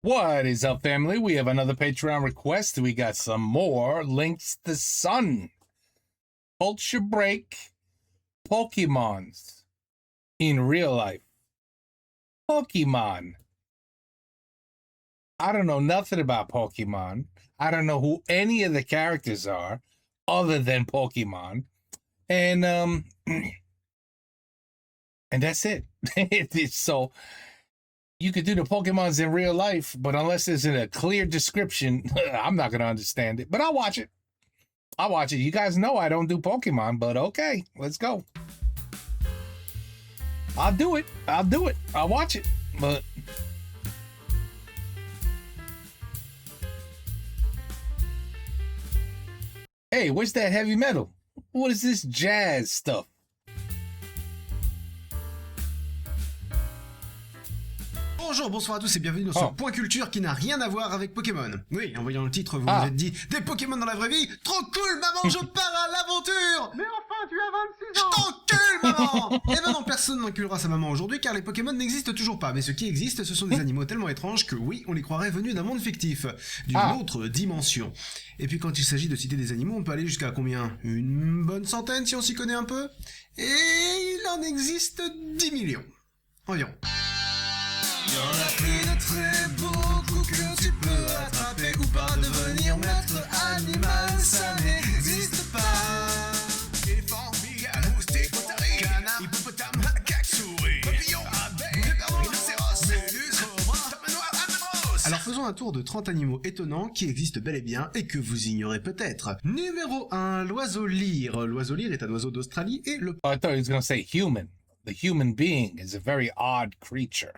What is up, family? We have another Patreon request. We got some more Links to Sun. Culture Break Pokemons in real life. Pokemon. I don't know nothing about Pokemon. I don't know who any of the characters are other than Pokemon. And that's it. So you could do the Pokemons in real life, but unless there's a clear description, I'm not going to understand it. But I'll watch it. I'll watch it. You guys know I don't do Pokemon, but okay, let's go. I'll do it. I'll watch it. But hey, what's that heavy metal? What is this jazz stuff? Bonjour, bonsoir à tous et bienvenue dans ce point culture qui n'a rien à voir avec Pokémon. Oui, en voyant le titre, vous vous êtes dit « Des Pokémon dans la vraie vie? Trop cool, maman, je pars à l'aventure !» Mais enfin, tu as 26 ans! Je t'encule, maman! Eh ben non, personne n'enculera sa maman aujourd'hui car les Pokémon n'existent toujours pas. Mais ce qui existe, ce sont des animaux tellement étranges que oui, on les croirait venus d'un monde fictif, d'une autre dimension. Et puis quand il s'agit de citer des animaux, on peut aller jusqu'à combien? Une bonne centaine si on s'y connaît un peu? Et il en existe 10 millions. Environ. Y'en a plus de très beaucoup que tu peux attraper ou pas devenir maître animal, ça n'existe pas. Éléphant, migale, moustique, otarie, canard, hippopotame, macaque, souris, papillon, abeille, guépard, rhinocéros, méduse, cobra, tamanoir, ananos. Alors faisons un tour de 30 animaux étonnants qui existent bel et bien et que vous ignorez peut-être. Numéro 1, l'oiseau lyre. L'oiseau lyre est un oiseau d'Australie et le... I thought he was going to say human. The human being is a very odd creature.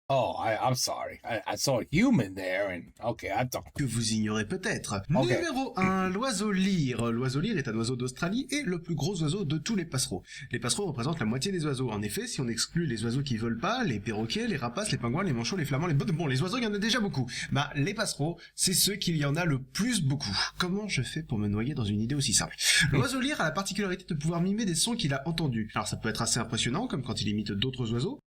Oh, I'm sorry. I saw a human there, and okay, I thought... Que vous ignorez peut-être. Okay. Numéro 1, l'oiseau lyre. L'oiseau lyre est un oiseau d'Australie et le plus gros oiseau de tous les passereaux. Les passereaux représentent la moitié des oiseaux. En effet, si on exclut les oiseaux qui volent pas, les perroquets, les rapaces, les pingouins, les manchots, les flamands, les bottes... Bon, les oiseaux, il y en a déjà beaucoup. Bah, les passereaux, c'est ceux qu'il y en a le plus beaucoup. Comment je fais pour me noyer dans une idée aussi simple? L'oiseau lyre a la particularité de pouvoir mimer des sons qu'il a entendus. Alors ça peut être assez impressionnant, comme quand il imite d'autres oiseaux.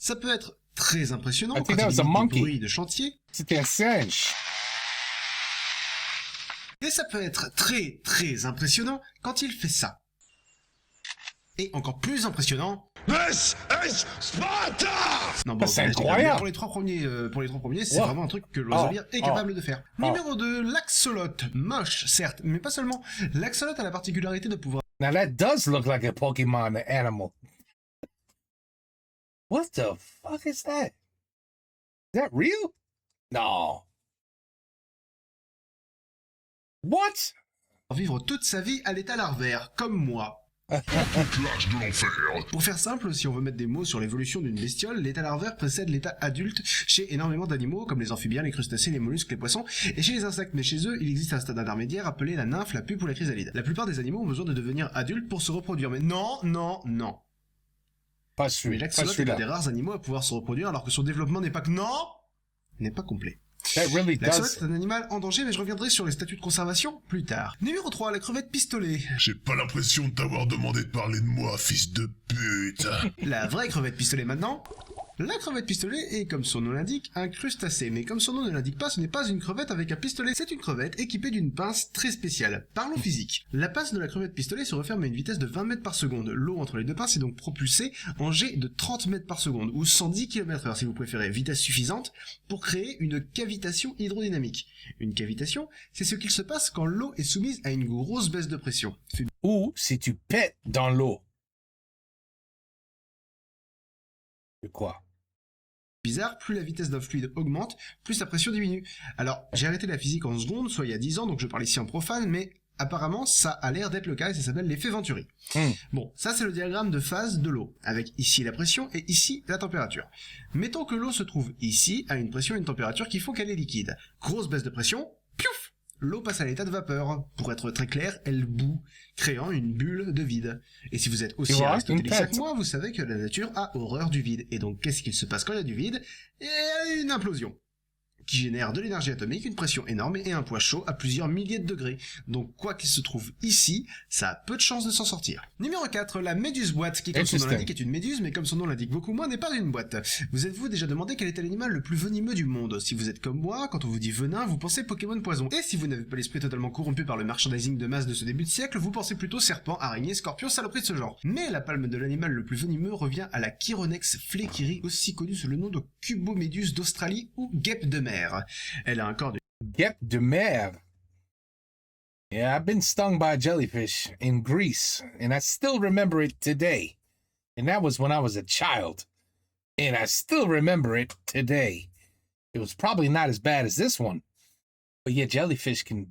Ça peut être très impressionnant quand il imite des bruits de chantier. C'était un singe. Et ça peut être très très impressionnant quand il fait ça. Et encore plus impressionnant... This is Sparta! Non, bon, c'est incroyable. Pour les trois premiers, c'est vraiment un truc que l'oiseau lyre est capable de faire. Numéro 2, l'axolote. Moche, certes, mais pas seulement. L'axolote a la particularité de pouvoir... Now that does look like a Pokemon animal. What the fuck is that? Is that real? No. What? vivre toute sa vie à l'état larvaire, comme moi. Toute l'âge de l'enfer. Pour faire simple, si on veut mettre des mots sur l'évolution d'une bestiole, l'état larvaire précède l'état adulte chez énormément d'animaux, comme les amphibiens, les crustacés, les mollusques, les poissons, et chez les insectes. Mais chez eux, il existe un stade intermédiaire appelé la nymphe, la pupe ou la chrysalide. La plupart des animaux ont besoin de devenir adultes pour se reproduire, mais non. Pas celui, mais l'axolote est un des rares animaux à pouvoir se reproduire alors que son développement n'est pas complet. L'axolote est un animal en danger, mais je reviendrai sur les statuts de conservation plus tard. Numéro 3, la crevette pistolet. J'ai pas l'impression de t'avoir demandé de parler de moi, fils de pute. La vraie crevette pistolet maintenant. La crevette pistolet est, comme son nom l'indique, un crustacé, mais comme son nom ne l'indique pas, ce n'est pas une crevette avec un pistolet, c'est une crevette équipée d'une pince très spéciale. Parlons physique. La pince de la crevette pistolet se referme à une vitesse de 20 mètres par seconde. L'eau entre les deux pinces est donc propulsée en jet de 30 mètres par seconde, ou 110 km/h si vous préférez, vitesse suffisante pour créer une cavitation hydrodynamique. Une cavitation, c'est ce qu'il se passe quand l'eau est soumise à une grosse baisse de pression. Ou si tu pètes dans l'eau. C'est quoi? Bizarre, plus la vitesse d'un fluide augmente, plus sa pression diminue. Alors, j'ai arrêté la physique en secondes, soit il y a 10 ans, donc je parle ici en profane, mais apparemment, ça a l'air d'être le cas et ça s'appelle l'effet Venturi. Bon, ça c'est le diagramme de phase de l'eau, avec ici la pression et ici la température. Mettons que l'eau se trouve ici, à une pression et une température qui font qu'elle est liquide. Grosse baisse de pression, piouf! L'eau passe à l'état de vapeur. Pour être très clair, elle bout, créant une bulle de vide. Et si vous êtes aussi aristotélicien que moi, vous savez que la nature a horreur du vide. Et donc, qu'est-ce qu'il se passe quand il y a du vide? Et une implosion. qui génère de l'énergie atomique, une pression énorme et un poids chaud à plusieurs milliers de degrés. Donc quoi qu'il se trouve ici, ça a peu de chances de s'en sortir. Numéro 4, la méduse boîte, qui comme son nom l'indique est une méduse, mais comme son nom l'indique beaucoup moins, n'est pas une boîte. Vous êtes-vous déjà demandé quel était l'animal le plus venimeux du monde? Si vous êtes comme moi, quand on vous dit venin, vous pensez Pokémon poison. Et si vous n'avez pas l'esprit totalement corrompu par le merchandising de masse de ce début de siècle, vous pensez plutôt serpent, araignée, scorpion, saloperie de ce genre. Mais la palme de l'animal le plus venimeux revient à la Chironex fleckiri, aussi connue sous le nom de cuboméduse d'Australie ou guêpe de mer. Elle a un corps de Guêpe de mer. Yeah, I've been stung by a jellyfish in Greece, and I still remember it today. And that was when I was a child. And I still remember it today. It was probably not as bad as this one. But yeah, jellyfish can...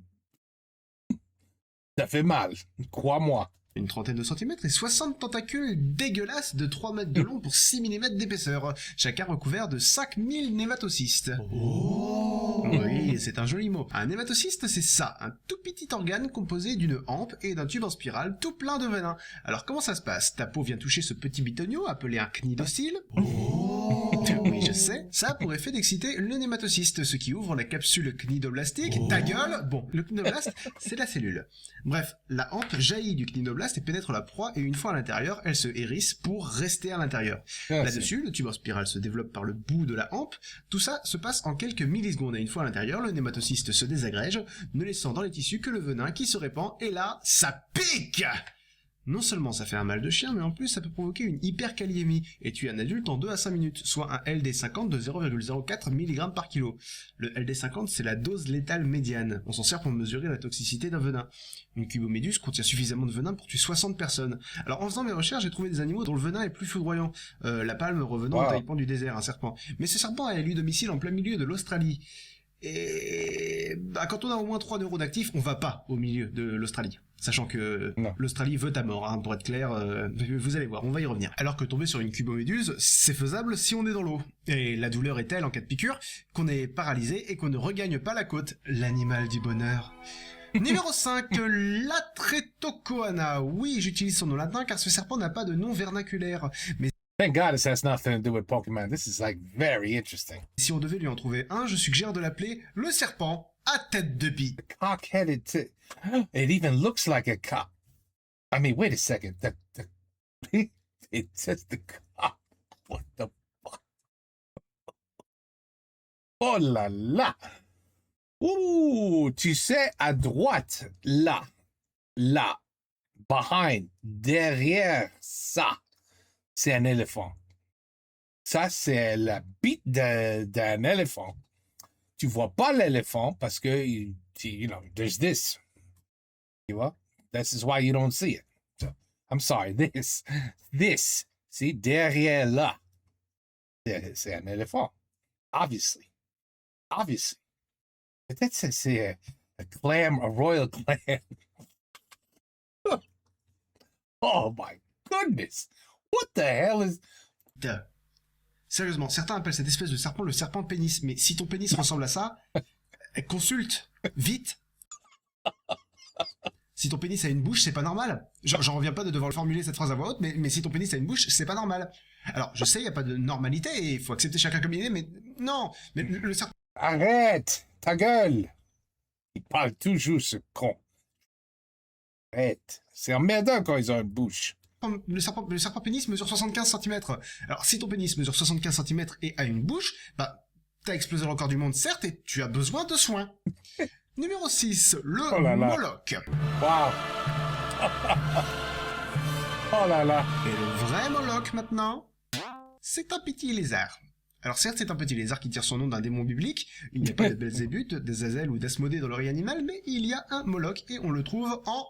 Ça fait mal, crois-moi. une trentaine de centimètres et 60 tentacules dégueulasses de 3 mètres de long pour 6 mm d'épaisseur, chacun recouvert de 5000 nématocystes. Oh. Oui, c'est un joli mot. Un nématocyste, c'est ça, un tout petit organe composé d'une hampe et d'un tube en spirale tout plein de venin. Alors comment ça se passe? Ta peau vient toucher ce petit bitonio appelé un cnidocyle. Oh. Oui, je sais. Ça a pour effet d'exciter le nématocyste, ce qui ouvre la capsule cnidoblastique. Oh. Ta gueule! Bon, le cnidoblast, c'est la cellule. Bref, la hampe jaillit du cnidoblast et pénètre la proie, et une fois à l'intérieur, elle se hérisse pour rester à l'intérieur. Là-dessus, le tube en spirale se développe par le bout de la hampe. Tout ça se passe en quelques millisecondes, et une fois à l'intérieur, le nématocyste se désagrège, ne laissant dans les tissus que le venin qui se répand, et là, ça pique! Non seulement ça fait un mal de chien, mais en plus ça peut provoquer une hyperkaliémie et tuer un adulte en 2 à 5 minutes, soit un LD50 de 0,04 mg par kilo. Le LD50, c'est la dose létale médiane. On s'en sert pour mesurer la toxicité d'un venin. Une cuboméduse contient suffisamment de venin pour tuer 60 personnes. Alors en faisant mes recherches, j'ai trouvé des animaux dont le venin est plus foudroyant. La palme revenant au talipan du désert, un serpent. Mais ce serpent a élu domicile en plein milieu de l'Australie. Et quand on a au moins 3 neurones actifs, on va pas au milieu de l'Australie. Sachant que l'Australie veut ta mort, hein, pour être clair, vous allez voir, on va y revenir. Alors que tomber sur une cuboméduse, c'est faisable si on est dans l'eau. Et la douleur est telle en cas de piqûre qu'on est paralysé et qu'on ne regagne pas la côte. L'animal du bonheur. Numéro 5, l'Atretokoana. Oui, j'utilise son nom latin car ce serpent n'a pas de nom vernaculaire. Mais thank God this has nothing to do with Pokemon. This is like very interesting. Si on devait lui en trouver un, je suggère de l'appeler le serpent à tête de pie. Cock-headed. It even looks like a cock. I mean, wait a second. It says the cock. What the fuck? Oh là là. Ouh, tu sais, à droite, là, behind, derrière ça, c'est un éléphant. Ça, c'est la bite d'un éléphant. Tu vois pas l'éléphant parce que, you know, there's this. Tu vois? This is why you don't see it. So, I'm sorry, this. See, derrière là, c'est un éléphant. Obviously. Peut-être que c'est a clam, a royal clam. Oh my goodness. What the hell is... Sérieusement, certains appellent cette espèce de serpent le serpent pénis, mais si ton pénis ressemble à ça, consulte, vite. Si ton pénis a une bouche, c'est pas normal. J'en reviens pas de devoir formuler cette phrase à voix haute, mais si ton pénis a une bouche, c'est pas normal. Alors, je sais, il y a pas de normalité, et il faut accepter chacun comme il est, mais non, mais le serpent... Arrête, ta gueule. Il parle toujours, ce con. Arrête. C'est emmerdant quand ils ont une bouche. Le serpent pénis mesure 75 cm. Alors, si ton pénis mesure 75 cm et a une bouche, bah, t'as explosé le record du monde, certes, et tu as besoin de soins. Numéro 6, le Moloch. Wow. Oh là là. Et le vrai Moloch, maintenant, c'est un petit lézard. Alors certes, c'est un petit lézard qui tire son nom d'un démon biblique. Il n'y a pas de Belzébuth, d'Azazel ou d'Asmodée dans le règne animal, mais il y a un Moloch et on le trouve en...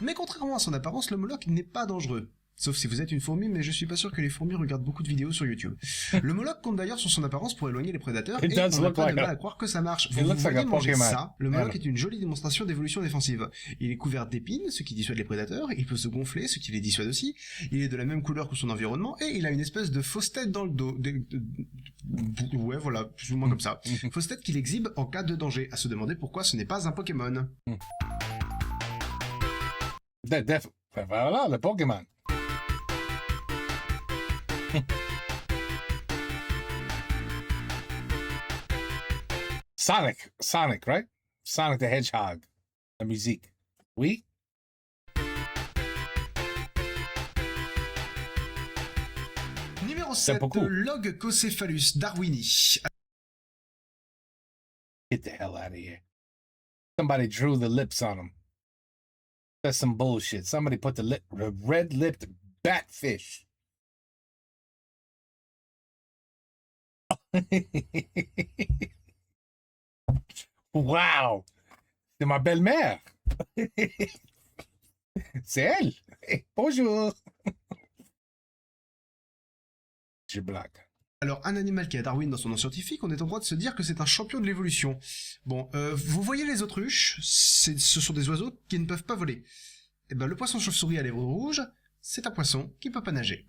Mais contrairement à son apparence, le Moloch n'est pas dangereux. Sauf si vous êtes une fourmi, mais je suis pas sûr que les fourmis regardent beaucoup de vidéos sur YouTube. Le Moloch compte d'ailleurs sur son apparence pour éloigner les prédateurs, et on n'a pas de mal à croire que ça marche. Vous voyez manger ça, le Moloch est une jolie démonstration d'évolution défensive. Il est couvert d'épines, ce qui dissuade les prédateurs, il peut se gonfler, ce qui les dissuade aussi, il est de la même couleur que son environnement, et il a une espèce de fausse tête dans le dos. Ouais, voilà, plus ou moins comme ça. Fausse tête qu'il exhibe en cas de danger, à se demander pourquoi ce n'est pas un Pokémon. Voilà, le Pokémon. Sonic, right? Sonic the Hedgehog. La musique. Oui? Numéro C'est 7, beaucoup. Logocéphalus darwini. Get the hell out of here. Somebody drew the lips on him. That's some bullshit. Somebody put the red-lipped batfish. Wow. C'est ma belle-mère. C'est elle. Hey, bonjour. Je blague. Alors, un animal qui a Darwin dans son nom scientifique, on est en droit de se dire que c'est un champion de l'évolution. Bon, vous voyez les autruches, ce sont des oiseaux qui ne peuvent pas voler. Et ben, le poisson chauve-souris à lèvres rouges, c'est un poisson qui peut pas nager.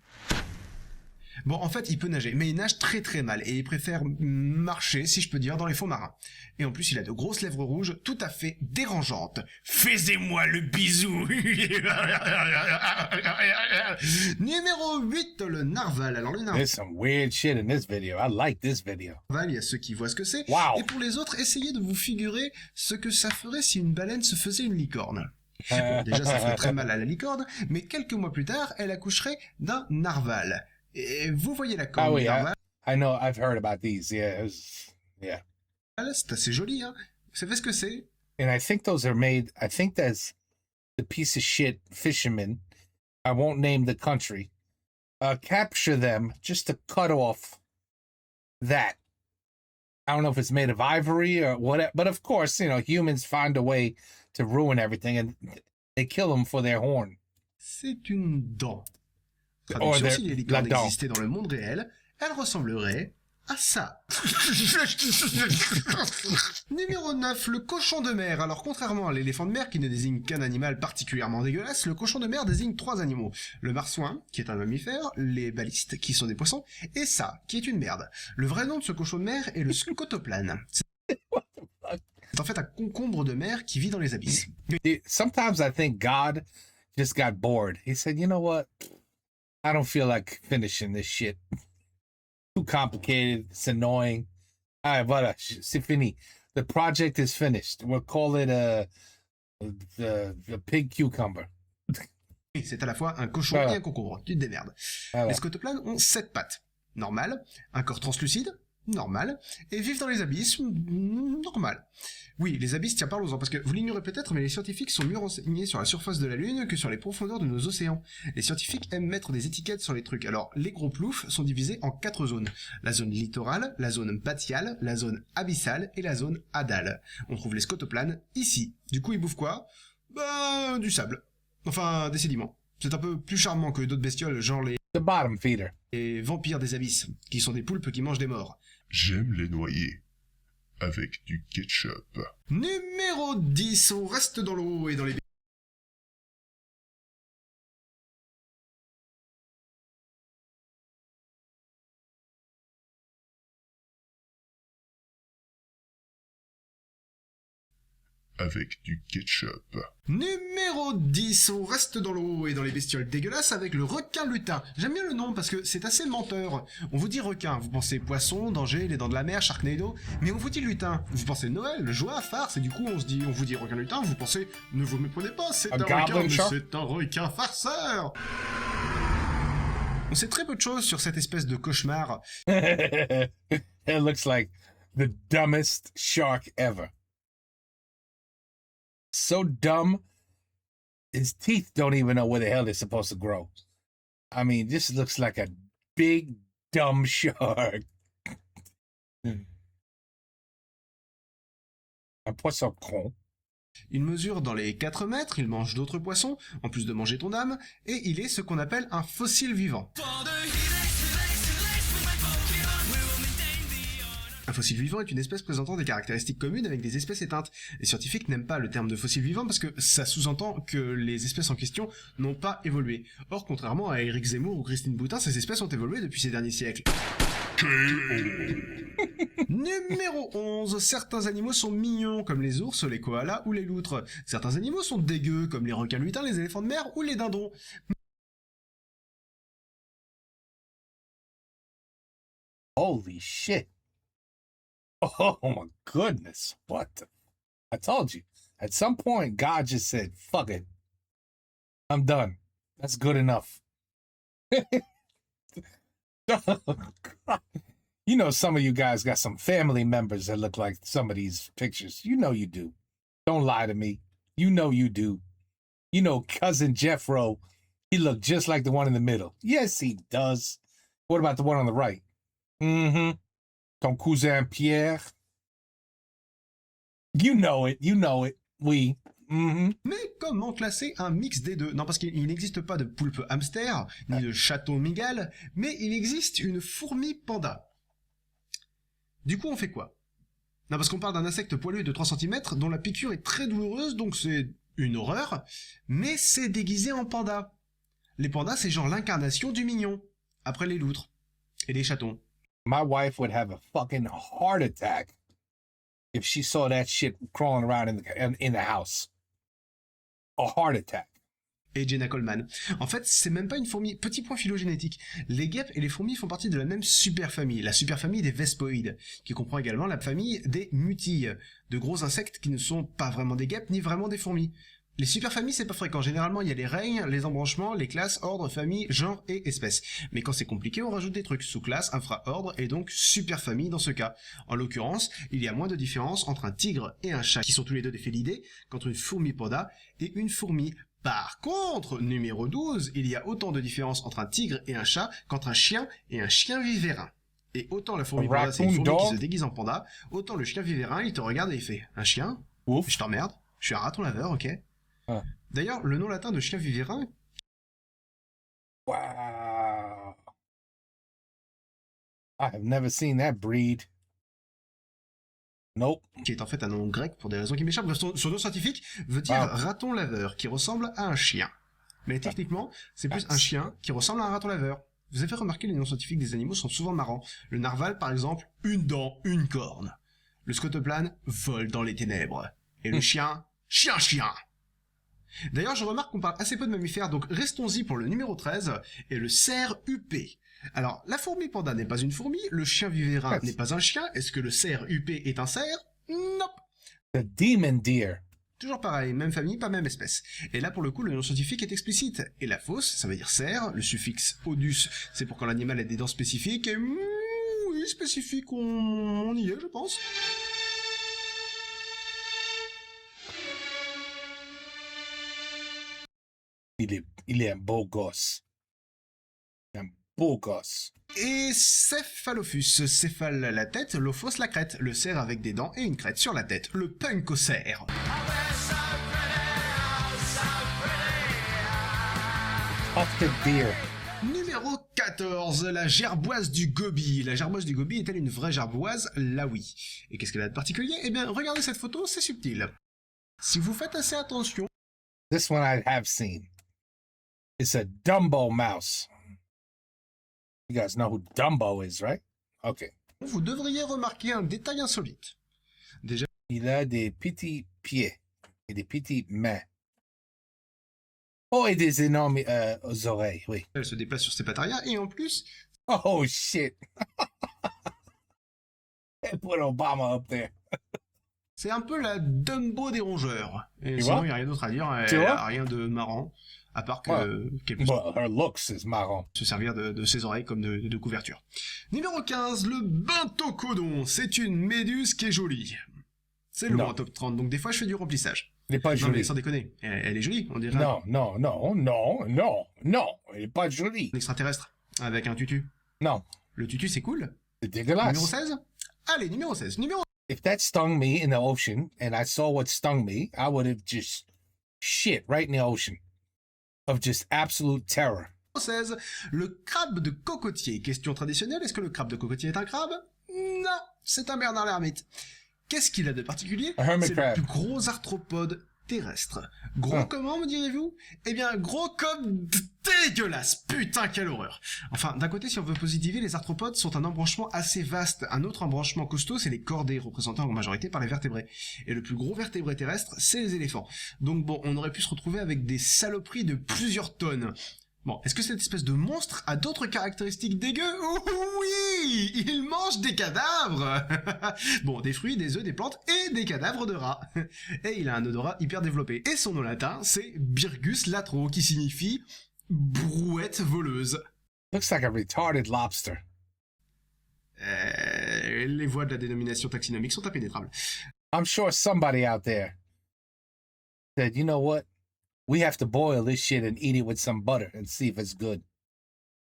Bon, en fait, il peut nager, mais il nage très très mal, et il préfère marcher, si je peux dire, dans les fonds marins. Et en plus, il a de grosses lèvres rouges, tout à fait dérangeantes. Faisez-moi le bisou. Numéro 8, le narval. Alors le narval, There's some weird shit in this video. I like this video. il y a ceux qui voient ce que c'est. Wow. Et pour les autres, essayez de vous figurer ce que ça ferait si une baleine se faisait une licorne. Bon, déjà, ça ferait très mal à la licorne, mais quelques mois plus tard, elle accoucherait d'un narval. Et vous voyez la corne Ah oui, du narval, I know. I've heard about these. Yeah, yeah. c'est assez joli, hein. Vous savez ce que c'est? And I think those are made. I think that's the piece of shit fishermen. I won't name the country. Capture them just to cut off that. I don't know if it's made of ivory or what, but of course, humans find a way to ruin everything, and they kill them for their horn. C'est une dent. Or Traduction, their- si les licornes la dent. existaient dans le monde réel, elles ressembleraient à ça. Numéro 9, le cochon de mer. Alors, contrairement à l'éléphant de mer qui ne désigne qu'un animal particulièrement dégueulasse, le cochon de mer désigne 3 animaux. Le marsouin, qui est un mammifère, les balistes, qui sont des poissons, et ça, qui est une merde. Le vrai nom de ce cochon de mer est le scotoplane. C'est en fait un concombre de mer qui vit dans les abysses. Sometimes I think God just got bored. He said, "You know what? I don't feel like finishing this shit. Too complicated. It's annoying. All right, voilà, c'est fini. The project is finished. We'll call it the pig cucumber." C'est à la fois un cochon Voilà. et un concombre. Tu te démerdes. Voilà. Les scotoplanes ont 7 pattes. Normal. Un corps translucide. Normal. Et vivent dans les abysses. Normal. Oui, les abysses, tiens, parlons-en, parce que vous l'ignorez peut-être, mais les scientifiques sont mieux renseignés sur la surface de la Lune que sur les profondeurs de nos océans. Les scientifiques aiment mettre des étiquettes sur les trucs. Alors, les gros ploufs sont divisés en 4 zones. La zone littorale, la zone batiale, la zone abyssale et la zone adale. On trouve les scotoplanes ici. Du coup, ils bouffent quoi? Bah, du sable. Enfin, des sédiments. C'est un peu plus charmant que d'autres bestioles, genre The bottom feeder. les vampires des abysses, qui sont des poulpes qui mangent des morts. J'aime les noyer. Avec du ketchup. Numéro 10, on reste dans l'eau et dans les... Avec du ketchup. Numéro 10, on reste dans l'eau et dans les bestioles dégueulasses avec le requin lutin. J'aime bien le nom parce que c'est assez menteur. On vous dit requin, vous pensez poisson, danger, les dents de la mer, Sharknado, mais on vous dit lutin, vous pensez Noël, joie, farce, et du coup on vous dit requin lutin, vous pensez, ne vous méprenez pas, c'est A un goblin requin, mais shark? c'est un requin farceur. On sait très peu de choses sur cette espèce de cauchemar. It looks like the dumbest shark ever. So dumb, his teeth don't even know where the hell they're supposed to grow. I mean, this looks like a big, dumb shark. Un poisson con. Il mesure dans les 4 mètres, il mange d'autres poissons, en plus de manger ton âme, et il est ce qu'on appelle un fossile vivant. Un fossile vivant est une espèce présentant des caractéristiques communes avec des espèces éteintes. Les scientifiques n'aiment pas le terme de fossile vivant parce que ça sous-entend que les espèces en question n'ont pas évolué. Or, contrairement à Éric Zemmour ou Christine Boutin, ces espèces ont évolué depuis ces derniers siècles. Numéro 11. Certains animaux sont mignons, comme les ours, les koalas ou les loutres. Certains animaux sont dégueux, comme les requins lutins, les éléphants de mer ou les dindons. Holy shit. Oh my goodness. What the? I told you. At some point, God just said, fuck it. I'm done. That's good enough. You know, some of you guys got some family members that look like some of these pictures. You know you do. Don't lie to me. You know you do. You know, cousin Jeffro, he looked just like the one in the middle. Yes, he does. What about the one on the right? Mm-hmm. Ton cousin Pierre. You know it. You know it. Oui. Mm-hmm. Mais comment classer un mix des deux? Non, parce qu'il n'existe pas de poulpe hamster, ni de chaton migale, mais il existe une fourmi panda. Du coup, on fait quoi? Non, parce qu'on parle d'un insecte poilu de 3 cm dont la piqûre est très douloureuse, donc c'est une horreur, mais c'est déguisé en panda. Les pandas, c'est genre l'incarnation du mignon, après les loutres et les chatons. My wife would have a fucking heart attack if she saw that shit crawling around in the house. A heart attack. Et Jenna Coleman. En fait, c'est même pas une fourmi. Petit point phylogénétique. Les guêpes et les fourmis font partie de la même superfamille, la superfamille des Vespoides, qui comprend également la famille des mutilles, de gros insectes qui ne sont pas vraiment des guêpes ni vraiment des fourmis. Les superfamilles, c'est pas fréquent. Généralement, il y a les règnes, les embranchements, les classes, ordres, familles, genres et espèces. Mais quand c'est compliqué, on rajoute des trucs. Sous-classe, infra-ordre et donc superfamille dans ce cas. En l'occurrence, il y a moins de différence entre un tigre et un chat, qui sont tous les deux des félidés, qu'entre une fourmi panda et une fourmi. Par contre, numéro 12, il y a autant de différence entre un tigre et un chat qu'entre un chien et un chien vivérin. Et autant la fourmi panda, c'est une fourmi qui se déguise en panda, autant le chien vivérin, il te regarde et il fait « Un chien ? Ouf. Je t'emmerde, je suis un raton laveur, ok ?» Ah. D'ailleurs, le nom latin de chien vivérin... Wow. I have never seen that breed. Nope. Qui est en fait un nom grec pour des raisons qui m'échappent. Son nom scientifique veut dire raton laveur, qui ressemble à un chien. Mais techniquement, c'est plus un chien qui ressemble à un raton laveur. Vous avez remarqué, les noms scientifiques des animaux sont souvent marrants. Le narval, par exemple, une dent, une corne. Le scotoplane vole dans les ténèbres. Et le chien, chien. D'ailleurs, je remarque qu'on parle assez peu de mammifères, donc restons-y pour le numéro 13, et le cerf huppé. Alors, la fourmi panda n'est pas une fourmi, le chien vivérin n'est pas un chien, est-ce que le cerf huppé est un cerf? Nope. The demon deer. Toujours pareil, même famille, pas même espèce. Et là, pour le coup, le nom scientifique est explicite. Et la fausse, ça veut dire cerf, le suffixe odus, c'est pour quand l'animal a des dents spécifiques, et oui, spécifique, on y est, je pense. Il est un beau gosse. Un beau gosse. Et céphalophus, céphale la tête, lophos la crête, le cerf avec des dents et une crête sur la tête, le punk au cerf. Tufted deer. Numéro 14, la gerboise du Gobi. La gerboise du Gobi est-elle une vraie gerboise? Là oui. Et qu'est-ce qu'elle a de particulier? Eh bien, regardez cette photo, c'est subtil. Si vous faites assez attention... This one I have seen. It's a Dumbo mouse. You guys know who Dumbo is, right? Okay. Vous devriez remarquer un détail insolite. Déjà, Il a des petits pieds et des petites mains. Oh, et des énormes oreilles, oui. elle se déplace sur ses pattes arrière, et en plus, Oh, shit. They put Obama up there. c'est un peu la Dumbo des rongeurs. Et Tu sinon, vois? il n'y a rien d'autre à dire, Tu elle vois? a rien de marrant, à part que Ouais. qu'elle puisse Well, her looks is marrant. se servir de ses oreilles comme de couverture. Numéro 15, le bentocodon. C'est une méduse qui est jolie. C'est le Non. moins top 30, donc des fois je fais du remplissage. Il est pas Non mais joli. sans déconner, elle est jolie, on dirait Non. Il est pas joli. un extraterrestre, avec un tutu. Non. Le tutu c'est cool. C'est Numéro dégueulasse. 16 Allez, numéro 16. Numéro If that stung me in the ocean and I saw what stung me, I would have just shit right in the ocean of just absolute terror. 16, le crabe de cocotier. Question traditionnelle, est-ce que le crabe de cocotier est un crabe? Non, c'est un Bernard l'ermite. Qu'est-ce qu'il a de particulier? Un hermit C'est le crab. plus gros arthropode terrestre. Gros comment, me direz-vous? Eh bien, gros comme dégueulasse. Putain, quelle horreur. Enfin, d'un côté, si on veut positiver, les arthropodes sont un embranchement assez vaste. Un autre embranchement costaud, c'est les chordés, représentés en majorité par les vertébrés. Et le plus gros vertébré terrestre, c'est les éléphants. Donc bon, on aurait pu se retrouver avec des saloperies de plusieurs tonnes. Bon, est-ce que cette espèce de monstre a d'autres caractéristiques dégueu? Oui, oui, il mange des cadavres. Bon, des fruits, des œufs, des plantes et des cadavres de rats. Et il a un odorat hyper développé. Et son nom latin, c'est Birgus latro, qui signifie brouette voleuse. Looks like a retarded lobster. Les voies de la dénomination taxinomique sont impénétrables. I'm sure somebody out there said, you know what? We have to boil this shit and eat it with some butter and see if it's good.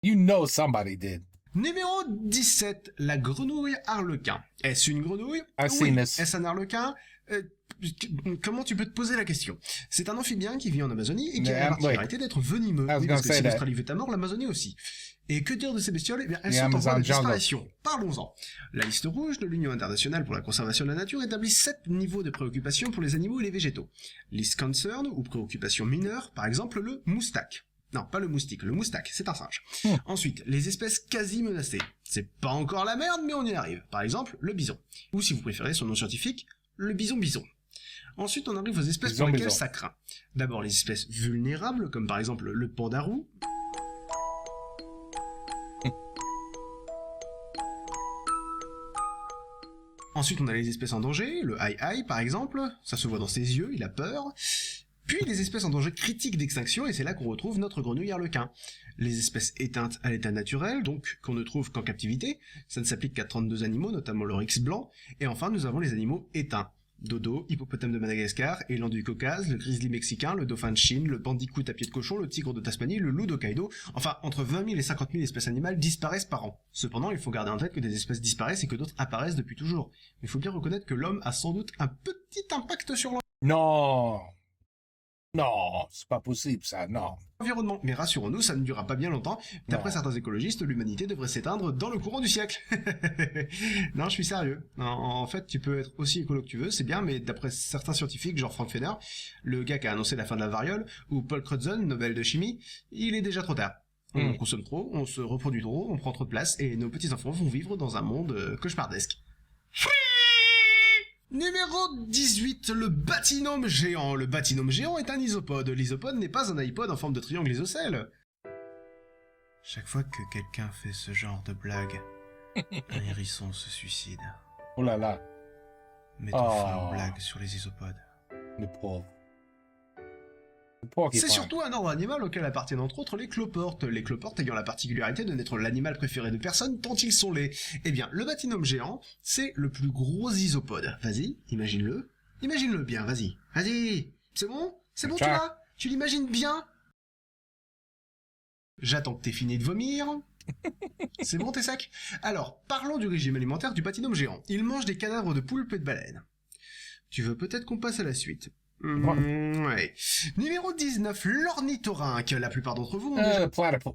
You know somebody did. Numéro 17, la grenouille arlequin. Est-ce une grenouille? I've seen this. Est-ce un arlequin? Comment tu peux te poser la question? C'est un amphibien qui vit en Amazonie et qui a la particularité d'être venimeux. Oui, parce que si l'Australie veut ta mort, l'Amazonie aussi. Et que dire de ces bestioles? Eh bien, elles sont en voie de disparition. Parlons-en. La liste rouge de l'Union internationale pour la conservation de la nature établit 7 niveaux de préoccupation pour les animaux et les végétaux. List concern, ou préoccupation mineure, par exemple le moustake. Non, pas le moustique, le moustake, c'est un singe. Ensuite, les espèces quasi menacées. C'est pas encore la merde, mais on y arrive. Par exemple, le bison. Ou si vous préférez son nom scientifique, le bison-bison. Ensuite, on arrive aux espèces pour lesquelles ça craint. D'abord, les espèces vulnérables, comme par exemple le pandarou. Ensuite, on a les espèces en danger, le aïe-aïe par exemple, ça se voit dans ses yeux, il a peur. Puis les espèces en danger critique d'extinction, et c'est là qu'on retrouve notre grenouille arlequin. Les espèces éteintes à l'état naturel, donc qu'on ne trouve qu'en captivité, ça ne s'applique qu'à 32 animaux, notamment l'oryx blanc. Et enfin, nous avons les animaux éteints. Dodo, hippopotame de Madagascar, élan du Caucase, le grizzly mexicain, le dauphin de Chine, le bandicoot à pied de cochon, le tigre de Tasmanie, le loup d'Hokkaido, enfin entre 20 000 et 50 000 espèces animales disparaissent par an. Cependant, il faut garder en tête que des espèces disparaissent et que d'autres apparaissent depuis toujours. Mais il faut bien reconnaître que l'homme a sans doute un petit impact sur Non, c'est pas possible ça, non. l'environnement. Mais rassurons-nous, ça ne durera pas bien longtemps. D'après certains écologistes, l'humanité devrait s'éteindre dans le courant du siècle. Non, je suis sérieux. En fait, tu peux être aussi écolo que tu veux, c'est bien, mais d'après certains scientifiques, genre Frank Fenner, le gars qui a annoncé la fin de la variole, ou Paul Crutzen, Nobel de chimie, il est déjà trop tard. On consomme trop, on se reproduit trop, on prend trop de place, et nos petits-enfants vont vivre dans un monde cauchemardesque. Numéro 18, le batinome géant. Le batinome géant est un isopode. L'isopode n'est pas un iPod en forme de triangle isocèle. Chaque fois que quelqu'un fait ce genre de blague, un hérisson se suicide. Oh là là, Mettons fin aux blagues sur les isopodes. le pauvre. C'est surtout un ordre animal auquel appartiennent entre autres les cloportes. Les cloportes ayant la particularité de n'être l'animal préféré de personne tant ils sont laids. Eh bien, le batinome géant, c'est le plus gros isopode. Vas-y, imagine-le. Imagine-le bien, vas-y. Vas-y. C'est bon? C'est bon, tu l'as? Tu l'imagines bien? J'attends que t'aies fini de vomir. C'est bon, t'es sec? Alors, parlons du régime alimentaire du batinome géant. Il mange des cadavres de poulpes et de baleines. Tu veux peut-être qu'on passe à la suite? Ouais. Numéro 19, l'ornithorynque. La plupart d'entre vous ont déjà Platypus.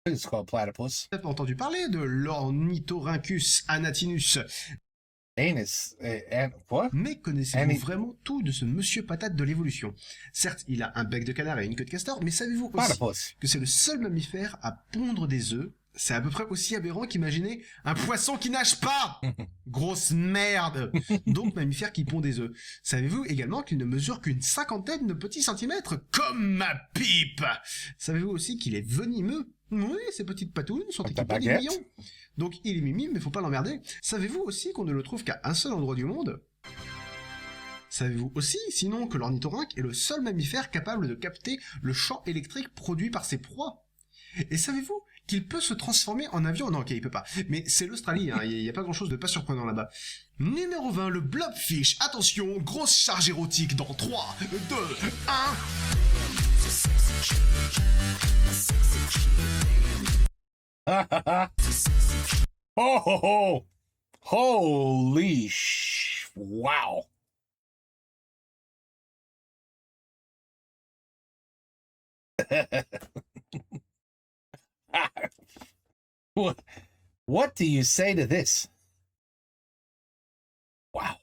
It's called platypus. entendu parler de l'Ornithorhynchus anatinus. Anus. What? Mais connaissez-vous vraiment tout de ce monsieur patate de l'évolution? Certes, il a un bec de canard et une queue de castor, mais savez-vous aussi Platypus. que c'est le seul mammifère à pondre des œufs? C'est à peu près aussi aberrant qu'imaginer un poisson qui nage pas. Grosse merde. Donc mammifère qui pond des œufs. Savez-vous également qu'il ne mesure qu'une 50aine de petits centimètres, comme ma pipe? Savez-vous aussi qu'il est venimeux? Oui, ces petites patounes sont équipées d'aiguillons. Donc il est mimi, mais faut pas l'emmerder. Savez-vous aussi qu'on ne le trouve qu'à un seul endroit du monde? Savez-vous aussi, sinon, que l'ornithorynque est le seul mammifère capable de capter le champ électrique produit par ses proies? Et savez-vous qu'il peut se transformer en avion? Non, ok, il peut pas. Mais c'est l'Australie, hein, y a pas grand-chose de pas surprenant là-bas. Numéro 20, le blobfish. Attention, grosse charge érotique dans 3, 2, 1... Oh ho ho! Holy wow! What do you say to this? Wow.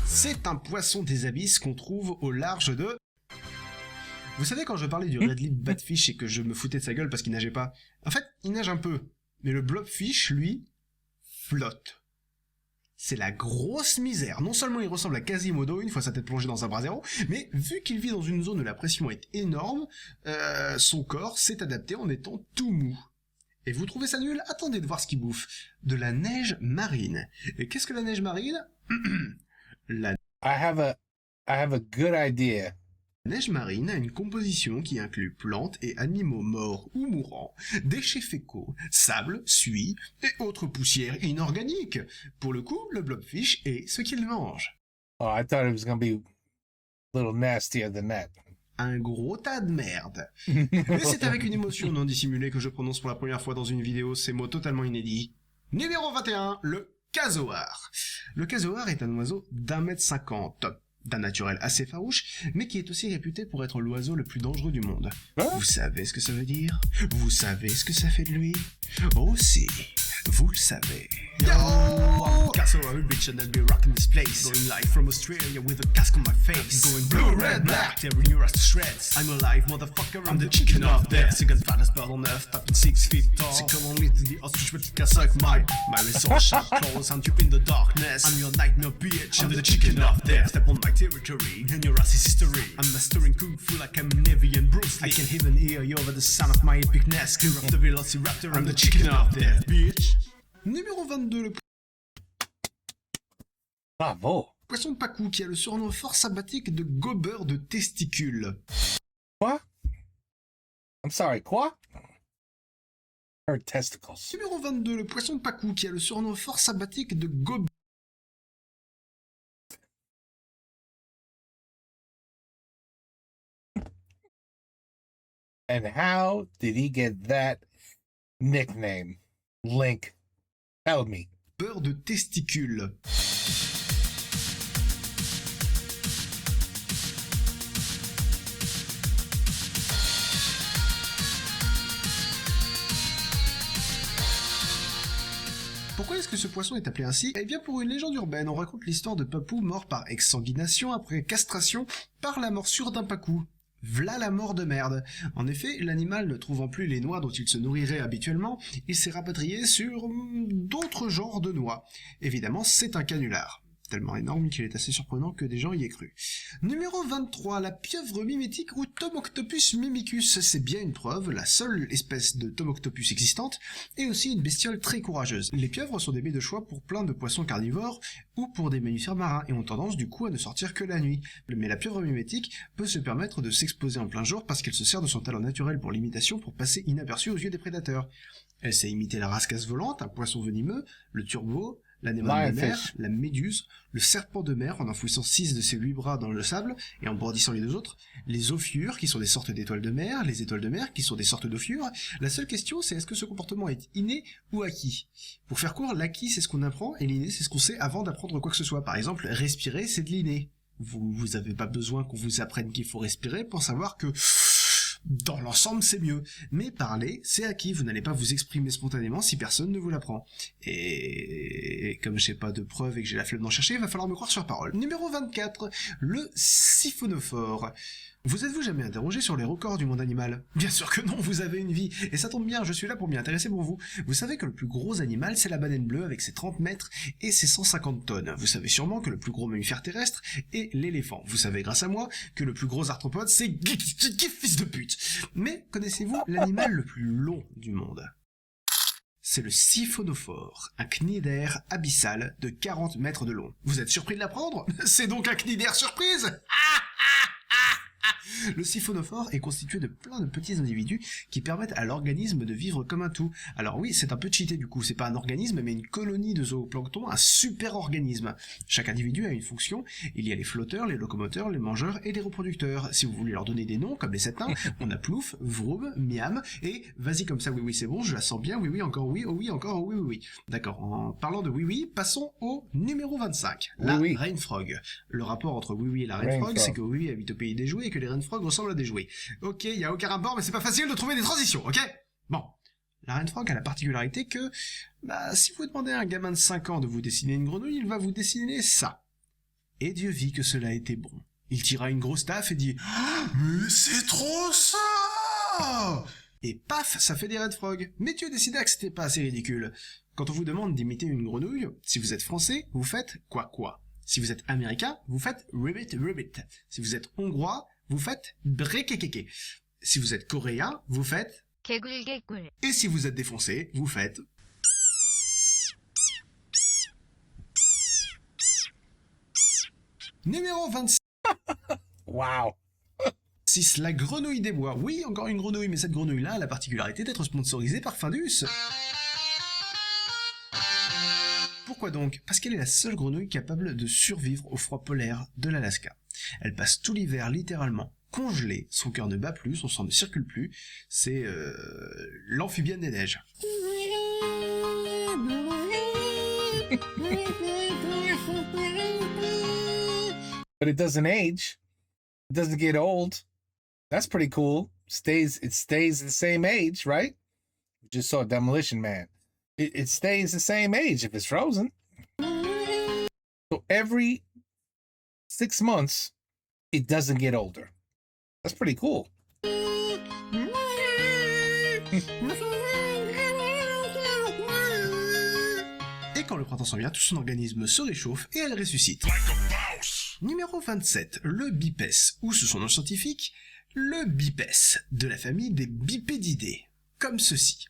C'est un poisson des abysses qu'on trouve au large de... Vous savez, quand je parlais du red lip batfish et que je me foutais de sa gueule parce qu'il nageait pas, en fait, il nage un peu. Mais le blobfish, lui, flotte. c'est la grosse misère. Non seulement il ressemble à Quasimodo une fois sa tête plongée dans un brasero, mais vu qu'il vit dans une zone où la pression est énorme, son corps s'est adapté en étant tout mou. Et vous trouvez ça nul? Attendez de voir ce qu'il bouffe. De la neige marine. Et qu'est-ce que la neige marine? La I have a good idea. neige marine a une composition qui inclut plantes et animaux morts ou mourants, déchets fécaux, sable, suie et autres poussières inorganiques. Pour le coup, le blobfish est ce qu'il mange. Oh, I thought it was gonna be a little nastier than that. Un gros tas de merde. Et c'est avec une émotion non dissimulée que je prononce pour la première fois dans une vidéo ces mots totalement inédits. Numéro 21, le casoar. Le casoar est un oiseau d'1,50 m, d'un naturel assez farouche, mais qui est aussi réputé pour être l'oiseau le plus dangereux du monde. Hein? Vous savez ce que ça veut dire? Vous savez ce que ça fait de lui? Aussi, vous le savez. Yo, I'm Casoar, bitch, and I'll be rocking this place. Going live from Australia with a cask on my face. Going blue, red, black, tearing your ass to shreds. I'm alive, motherfucker, I'm the chicken of death. C'est the fattest bird on earth, tapping 6 feet tall. C'est comme on lit the ostrich, but you can suck my resource sharp claws, and you in the darkness. I'm your nightmare, bitch, I'm the chicken of death. Step on my territory, and your ass is history. I'm mastering kung fu like I'm Navy and Bruce Lee. I can even hear you over the sound of my epicness. Clear of the velociraptor, I'm the chicken of death, bitch. Numéro 22, le Bravo. poisson de Pacou qui a le surnom fort sympathique de gobeur de testicules. Quoi? I'm sorry, quoi? Her testicles. Numéro 22, le poisson de Pacou qui a le surnom fort sympathique de gobeur. And how did he get that nickname? Link. Tell me. De testicules. Pourquoi est-ce que ce poisson est appelé ainsi? Eh bien pour une légende urbaine, on raconte l'histoire de Papou mort par exsanguination après castration par la morsure d'un pacou. V'là la mort de merde. En effet, l'animal ne trouvant plus les noix dont il se nourrirait habituellement, il s'est rapatrié sur d'autres genres de noix. Évidemment, c'est un canular. Tellement énorme qu'il est assez surprenant que des gens y aient cru. Numéro 23, la pieuvre mimétique ou Tomoctopus mimicus. C'est bien une preuve, la seule espèce de Tomoctopus existante, et aussi une bestiole très courageuse. Les pieuvres sont des baies de choix pour plein de poissons carnivores ou pour des mammifères marins, et ont tendance du coup à ne sortir que la nuit. Mais la pieuvre mimétique peut se permettre de s'exposer en plein jour parce qu'elle se sert de son talent naturel pour l'imitation pour passer inaperçue aux yeux des prédateurs. Elle sait imiter la rascasse volante, un poisson venimeux, le turbo, l'anémone de mer, la méduse, le serpent de mer en enfouissant 6 de ses 8 bras dans le sable et en brandissant les 2 autres, les ophiures qui sont des sortes d'étoiles de mer, les étoiles de mer qui sont des sortes d'ophiures. La seule question c'est est-ce que ce comportement est inné ou acquis? Pour faire court, l'acquis c'est ce qu'on apprend et l'inné c'est ce qu'on sait avant d'apprendre quoi que ce soit. Par exemple, respirer c'est de l'inné. Vous avez pas besoin qu'on vous apprenne qu'il faut respirer pour savoir que dans l'ensemble, c'est mieux. Mais parler, c'est acquis. Vous n'allez pas vous exprimer spontanément si personne ne vous l'apprend. Et comme j'ai pas de preuves et que j'ai la flemme d'en chercher, il va falloir me croire sur parole. Numéro 24, le siphonophore. Vous êtes-vous jamais interrogé sur les records du monde animal? Bien sûr que non, vous avez une vie. Et ça tombe bien, je suis là pour m'y intéresser pour vous. Vous savez que le plus gros animal, c'est la baleine bleue avec ses 30 mètres et ses 150 tonnes. Vous savez sûrement que le plus gros mammifère terrestre est l'éléphant. Vous savez grâce à moi que le plus gros arthropode, c'est fils de pute. Mais connaissez-vous l'animal le plus long du monde? C'est le siphonophore, un cnidaire abyssal de 40 mètres de long. Vous êtes surpris de l'apprendre? C'est donc un cnidaire surprise! Le siphonophore est constitué de plein de petits individus qui permettent à l'organisme de vivre comme un tout. Alors oui, c'est un peu cheaté du coup, c'est pas un organisme mais une colonie de zooplancton, un super organisme. Chaque individu a une fonction, il y a les flotteurs, les locomoteurs, les mangeurs et les reproducteurs. Si vous voulez leur donner des noms, comme les 7 nains, on a Plouf, Vroom, Miam, et vas-y comme ça, oui oui c'est bon, je la sens bien, oui oui encore oui, oh oui encore, oh oui oui oui. D'accord, en parlant de oui oui, passons au numéro 25, la Oui, oui. Rain Frog. Le rapport entre oui oui et la Rain Frog, c'est que oui oui habite au pays des jouets et que les Rain Frog ressemblent à des jouets. Ok, il y a aucun rapport, mais c'est pas facile de trouver des transitions, ok? Bon. La Rain Frog a la particularité que, si vous demandez à un gamin de 5 ans de vous dessiner une grenouille, il va vous dessiner ça. Et Dieu vit que cela était bon. Il tira une grosse taffe et dit « Mais c'est trop ça !» Et paf, ça fait des Red Frog. Mais Dieu décida que c'était pas assez ridicule. Quand on vous demande d'imiter une grenouille, si vous êtes français, vous faites quoi. Si vous êtes américain, vous faites ribbit ribbit. Si vous êtes hongrois, vous faites brekekeke. Si vous êtes coréen, vous faites... 개굴개굴. Et si vous êtes défoncé, vous faites... Numéro 26, Wow. la grenouille des bois. Oui, encore une grenouille, mais cette grenouille-là a la particularité d'être sponsorisée par Findus. Pourquoi donc? Parce qu'elle est la seule grenouille capable de survivre au froid polaire de l'Alaska. Elle passe tout l'hiver littéralement congelée, son cœur ne bat plus, son sang ne circule plus, c'est l'amphibienne des neiges. But it doesn't age. It doesn't get old. That's pretty cool. It stays the same age, right? We just saw Demolition Man. It stays the same age if it's frozen. So every 6 months, it doesn't get older. That's pretty cool. Et quand le printemps s'en vient, tout son organisme se réchauffe et elle ressuscite. Like a boss. Numéro 27, le bipes, ou sous son nom scientifique, le bipes, de la famille des bipédidés, comme ceci.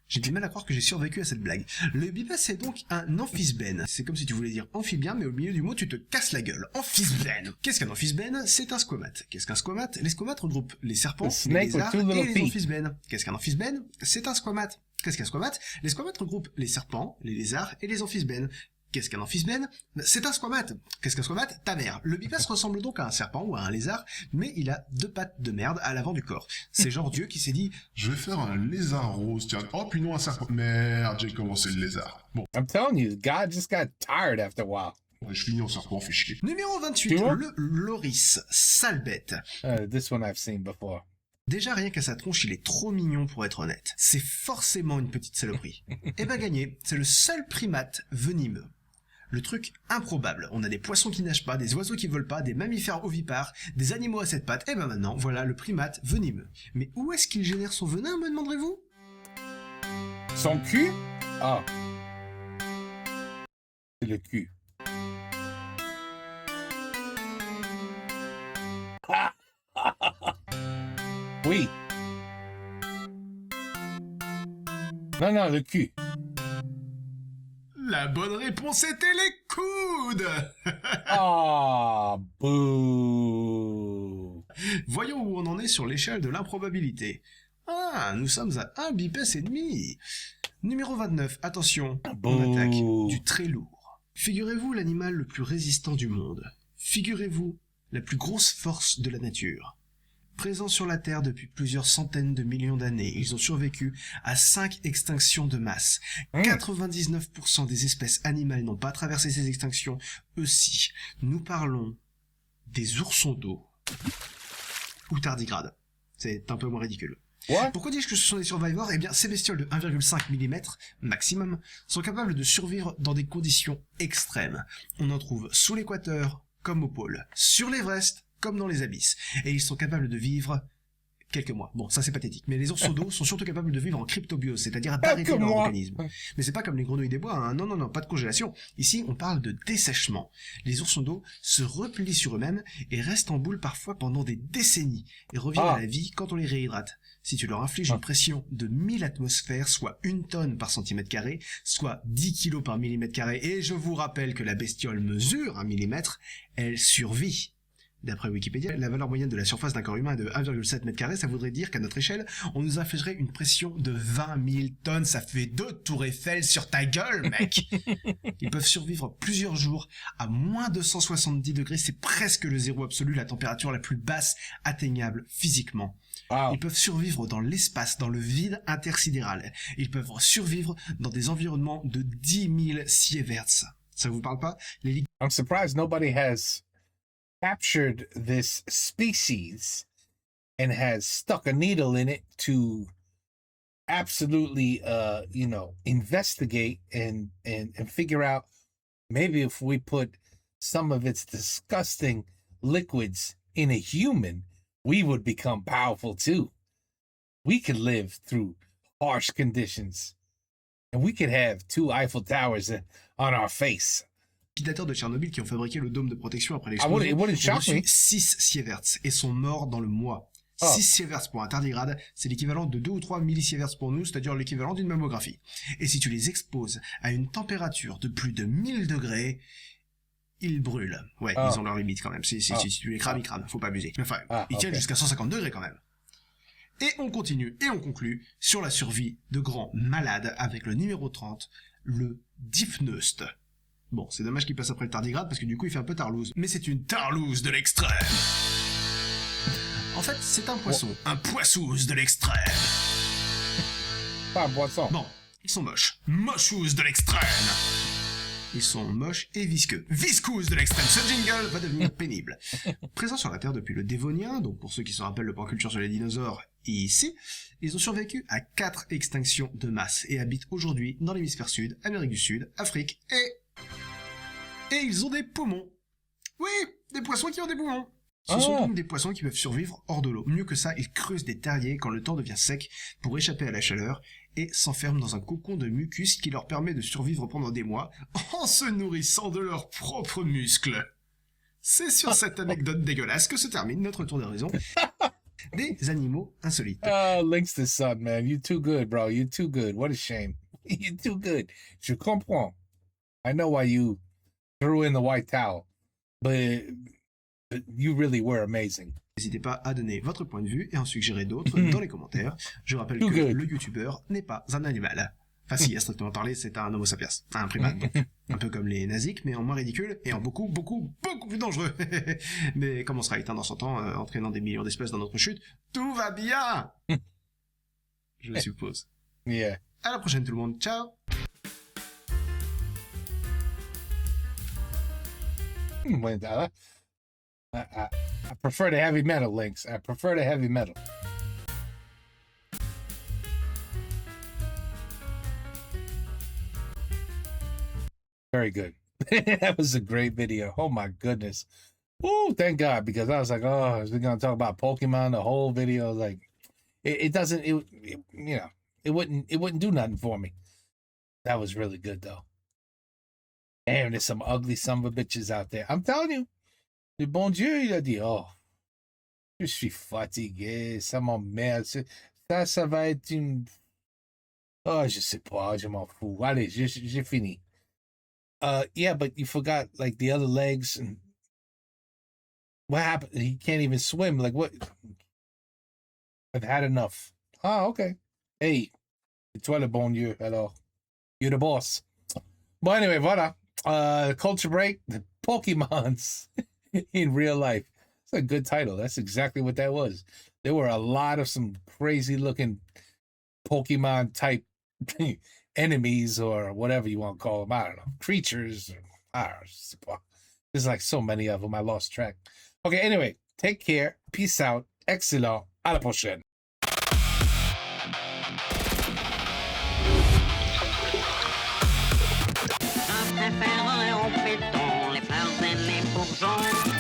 J'ai du mal à croire que j'ai survécu à cette blague. Le bipes est donc un amphisbène. C'est comme si tu voulais dire amphibien, mais au milieu du mot, tu te casses la gueule. Amphisbène. Qu'est-ce qu'un amphisbène? C'est un squamate. Qu'est-ce qu'un squamate? Les squamates regroupent les serpents, A snake les lézards with two et little les feet. amphisbènes. Qu'est-ce qu'un amphisbène? C'est un squamate. Qu'est-ce qu'un squamate? Les squamates regroupent les serpents, les lézards et les amphisbènes. Qu'est-ce qu'un amphisbène? C'est un squamate. Qu'est-ce qu'un squamate? Ta mère. Le bipes ressemble donc à un serpent ou à un lézard, mais il a 2 pattes de merde à l'avant du corps. C'est genre Dieu qui s'est dit Je vais faire un lézard rose, tiens. Oh, puis non, un serpent. Merde, j'ai commencé le lézard. Bon, I'm telling you, God just got tired after a while. ouais, je finis en serpent, fais chier. numéro 28, Tu vois le loris, sale bête. This one I've seen before. Déjà rien qu'à sa tronche, il est trop mignon pour être honnête. C'est forcément une petite saloperie. Et ben gagné, c'est le seul primate venimeux. Le truc improbable, on a des poissons qui nagent pas, des oiseaux qui volent pas, des mammifères ovipares, des animaux à 7 pattes, et ben maintenant, voilà le primate venimeux. Mais où est-ce qu'il génère son venin, me demanderez-vous? Son cul? Ah. C'est le cul. Oui. Non, le cul. La bonne réponse était les coudes. Ah, boo. Voyons où on en est sur l'échelle de l'improbabilité. Ah, nous sommes à 1 bipes et demi. Numéro 29, attention, on attaque du très lourd. Figurez-vous l'animal le plus résistant du monde. Figurez-vous la plus grosse force de la nature. Présents sur la Terre depuis plusieurs centaines de millions d'années, ils ont survécu à 5 extinctions de masse. 99% des espèces animales n'ont pas traversé ces extinctions, aussi. Nous parlons des oursons d'eau. Ou tardigrades. C'est un peu moins ridicule. What? Pourquoi dis-je que ce sont des survivors? Eh bien, ces bestioles de 1,5 mm maximum sont capables de survivre dans des conditions extrêmes. On en trouve sous l'équateur comme au pôle, sur l'Everest comme dans les abysses. Et ils sont capables de vivre quelques mois. Bon, ça c'est pathétique. Mais les oursons d'eau sont surtout capables de vivre en cryptobiose, c'est-à-dire d'arrêter leur mois. organisme. Mais c'est pas comme les grenouilles des bois, hein. Non, pas de congélation. Ici, on parle de dessèchement. Les oursons d'eau se replient sur eux-mêmes et restent en boule parfois pendant des décennies et reviennent à la vie quand on les réhydrate. Si tu leur infliges une pression de 1000 atmosphères, soit 1 tonne par centimètre carré, soit 10 kilos par millimètre carré, et je vous rappelle que la bestiole mesure 1 millimètre, elle survit. D'après Wikipédia, la valeur moyenne de la surface d'un corps humain est de 1,7 m², ça voudrait dire qu'à notre échelle, on nous infligerait une pression de 20 000 tonnes, ça fait 2 tours Eiffel sur ta gueule, mec. Ils peuvent survivre plusieurs jours à moins 270 degrés, c'est presque le zéro absolu, la température la plus basse atteignable physiququement. Wow. Ils peuvent survivre dans l'espace, dans le vide intersidéral. Ils peuvent survivre dans des environnements de 10 000 sieverts. Ça vous parle pas? Les I'm surprised nobody has captured this species and has stuck a needle in it to absolutely investigate and figure out maybe if we put some of its disgusting liquids in a human, we would become powerful too. We could live through harsh conditions. And we could have 2 Eiffel Towers on our face. Les liquidateurs de Tchernobyl qui ont fabriqué le dôme de protection après It l'explosion wouldn't ont shock reçu me. 6 sieverts et sont morts dans le mois. Oh. 6 sieverts pour un tardigrade, c'est l'équivalent de 2 ou 3 millisieverts pour nous, c'est-à-dire l'équivalent d'une mammographie. Et si tu les exposes à une température de plus de 1000 degrés, ils brûlent. Ouais, Oh. ils ont leur limite quand même. Si tu les crames, ils crament, faut pas abuser. Enfin, ils tiennent ok. jusqu'à 150 degrés quand même. Et on continue et on conclut sur la survie de grands malades avec le numéro 30, le Dipneust. Bon, c'est dommage qu'il passe après le tardigrade parce que du coup il fait un peu tarlouse. Mais c'est une tarlouse de l'extrême. En fait, c'est un poisson. Un poissouze de l'extrême. Pas un poisson. Bon, ils sont moches. Mochous de l'extrême. Ils sont moches et visqueux. Viscous de l'extrême. Ce jingle va devenir pénible. Présents sur la Terre depuis le Dévonien, donc pour ceux qui se rappellent le point culture sur les dinosaures, ici, ils ont survécu à 4 extinctions de masse et habitent aujourd'hui dans l'hémisphère sud, Amérique du Sud, Afrique et ils ont des poumons. Oui, des poissons qui ont des poumons. Ce sont donc des poissons qui peuvent survivre hors de l'eau. Mieux que ça, ils creusent des terriers quand le temps devient sec pour échapper à la chaleur et s'enferment dans un cocon de mucus qui leur permet de survivre pendant des mois en se nourrissant de leurs propres muscles. C'est sur cette anecdote dégueulasse que se termine notre tour d'horizon des animaux insolites. Oh, links to sun, man. You too good, bro. You too good. What a shame. You too good. Je comprends. I know why you threw in the white towel, but you really were amazing. N'hésitez pas à donner votre point de vue et en suggérer d'autres dans les commentaires. Je rappelle Too que good. le youtubeur n'est pas un animal. Enfin si, à strictement parler, c'est un homo sapiens, un primate, donc. Un peu comme les naziques, mais en moins ridicule et en beaucoup plus dangereux. Mais comme on sera éteint dans 100 ans, entraînant des millions d'espèces dans notre chute, tout va bien. Je le suppose. Yeah. À la prochaine tout le monde, ciao. Wait, I prefer the heavy metal links. I prefer the heavy metal. Very good. That was a great video. Oh my goodness. Oh, thank God, because I was like, oh, is we gonna talk about Pokemon the whole video? Like, it doesn't. It you know, it wouldn't do nothing for me. That was really good though. Damn, there's some ugly son of a bitches out there. I'm telling you. Le bon Dieu, il a dit, oh, je suis fatigué, ça m'emmerde, ça va être une... Oh, je sais pas, je m'en fous. Allez, j'ai fini. Yeah, but you forgot, like, the other legs, and what happened? He can't even swim, like, what? I've had enough. Oh, okay. Hey, c'est toi le bon Dieu, alors. You're the boss. But anyway, voilà. Culture break, the Pokemons in real life. It's a good title. That's exactly what that was. There were a lot of some crazy looking Pokemon type enemies or whatever you want to call them. I don't know. Creatures. I don't know. There's like so many of them. I lost track. Okay, anyway, take care. Peace out. Excellent. À la prochaine. Je préfère en béton les fleurs et les bourgeons.